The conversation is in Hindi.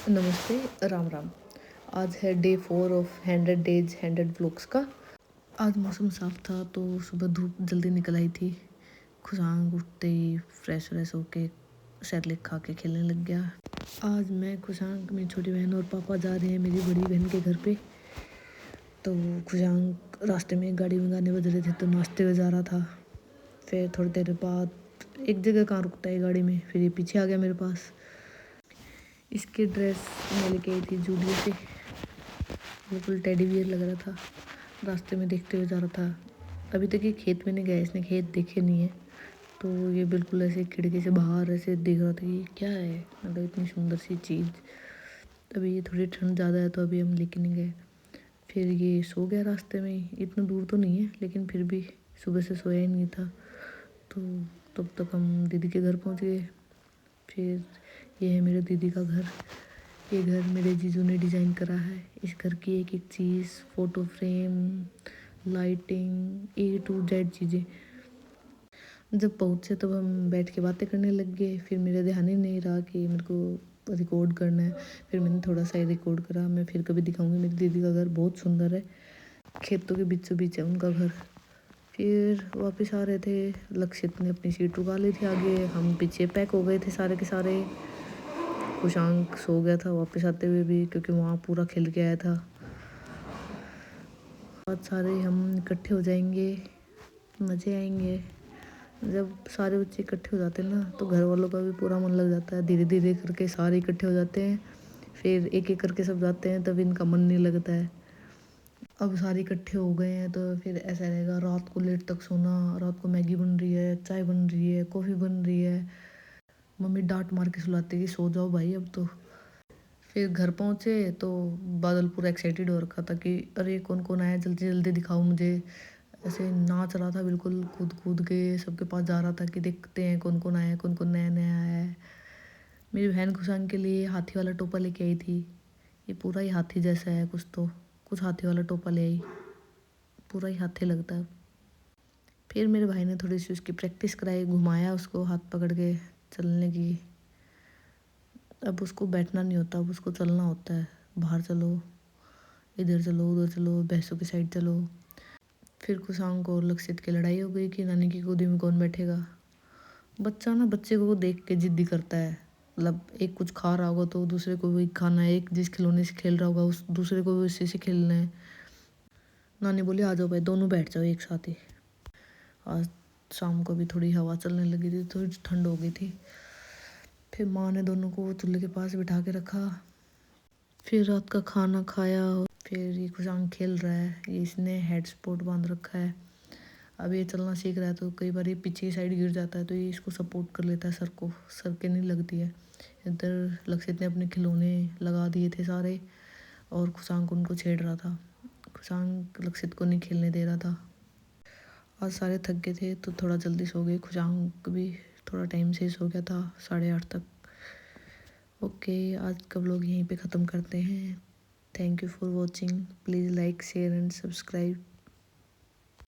नमस्ते, राम राम। आज है डे 4 ऑफ 100 डेज 100 व्लॉग्स का। आज मौसम साफ था तो सुबह धूप जल्दी निकल आई थी। खुशांग उठते ही फ्रेश व्रेश होके सैरलिक खा के खेलने लग गया। आज मैं, खुशांग, मेरी छोटी बहन और पापा जा रहे हैं मेरी बड़ी बहन के घर पे। तो खुशांग रास्ते में गाड़ी में गाने बज रहे थे तो नाचते हुए जा रहा था। फिर थोड़ी देर बाद एक जगह कहाँ रुकता है गाड़ी में, फिर ये पीछे आ गया मेरे पास। इसकी ड्रेस मैं लेके आई थी जूडियो से, बिल्कुल टेडी बियर लग रहा था। रास्ते में देखते हुए जा रहा था। अभी तक ये खेत में नहीं गया, इसने खेत देखे नहीं है, तो ये बिल्कुल ऐसे खिड़की से बाहर ऐसे देख रहा था कि क्या है, मतलब इतनी सुंदर सी चीज़। अभी ये थोड़ी ठंड ज़्यादा है तो अभी हम लेके नहीं गए। फिर ये सो गया रास्ते में ही। इतना दूर तो नहीं है लेकिन फिर भी सुबह से सोया ही नहीं था। तो तब तक हम दीदी के घर पहुंच गए। फिर ये है मेरे दीदी का घर। ये घर मेरे जीजू ने डिज़ाइन करा है। इस घर की एक एक चीज़, photo frame, lighting, A to Z चीज़ें। जब पहुँचे तब हम बैठ के बातें करने लग गए। फिर मेरे ध्यान ही नहीं रहा कि मेरे को रिकॉर्ड करना है। फिर मैंने थोड़ा सा ही रिकॉर्ड करा। मैं फिर कभी दिखाऊंगी। मेरी दीदी का घर बहुत सुंदर है, खेतों के बीचों बीच है उनका घर। फिर वापस आ रहे थे, लक्षित ने अपनी सीट रुका ली थी आगे, हम पीछे पैक हो गए थे सारे के सारे। खुशांक सो गया था वापस आते हुए भी, क्योंकि वहाँ पूरा खेल के आया था। आज सारे हम इकट्ठे हो जाएंगे, मज़े आएंगे। जब सारे बच्चे इकट्ठे हो जाते हैं ना तो घर वालों का भी पूरा मन लग जाता है। धीरे धीरे करके सारे इकट्ठे हो जाते हैं, फिर एक एक करके सब जाते हैं, तब इनका मन नहीं लगता है। अब सारे इकट्ठे हो गए हैं तो फिर ऐसा रहेगा, रात को लेट तक सोना। रात को मैगी बन रही है, चाय बन रही है, कॉफ़ी बन रही है। मम्मी डांट मार के सुलाती है कि सो जाओ भाई अब तो। फिर घर पहुँचे तो बादल पूरा एक्साइटेड हो रखा था कि अरे कौन कौन आया, जल्दी जल्दी दिखाओ मुझे। ऐसे नाच रहा था बिल्कुल, कूद कूद के सबके पास जा रहा था कि देखते हैं कौन कौन आया, कौन कौन नया नया आया है। मेरी बहन खुशांग के लिए हाथी वाला टोपा लेके आई थी। ये पूरा ही हाथी जैसा है, कुछ हाथी वाला टोपा ले आई, पूरा ही हाथी लगता है। फिर मेरे भाई ने थोड़ी सी उसकी प्रैक्टिस कराई, घुमाया उसको हाथ पकड़ के चलने की। अब उसको बैठना नहीं होता, अब उसको चलना होता है। बाहर चलो, इधर चलो, उधर चलो, भैंसों की साइड चलो। फिर खुशांग को और लक्षित की लड़ाई हो गई कि नानी की गोदी में कौन बैठेगा। बच्चा ना बच्चे को देख के जिद्दी करता है। मतलब एक कुछ खा रहा होगा तो दूसरे को भी खाना है, एक जिस खिलौने से खेल रहा होगा उस दूसरे को भी उसी से खेलना है। नानी बोली आ जाओ भाई, दोनों बैठ जाओ एक साथ ही। आज शाम को भी थोड़ी हवा चलने लगी थी, थोड़ी ठंड हो गई थी। फिर माँ ने दोनों को चूल्हे के पास बिठा के रखा। फिर रात का खाना खाया। फिर ये खुशांग खेल रहा है, ये इसने हेड सपोर्ट बांध रखा है। अब ये चलना सीख रहा है तो कई बार ये पीछे की साइड गिर जाता है तो ये इसको सपोर्ट कर लेता है, सर को, सर के नहीं लगती है। इधर लक्षित ने अपने खिलौने लगा दिए थे सारे और खुशांग उनको छेड़ रहा था। खुशांग लक्षित को नहीं खेलने दे रहा था। आज सारे थक गए थे तो थोड़ा जल्दी सो गए। खुशांग भी थोड़ा टाइम से ही सो गया था, 8:30 तक। ओके, आज का व्लॉग यहीं पे ख़त्म करते हैं। Thank you for watching. Please like, share and subscribe.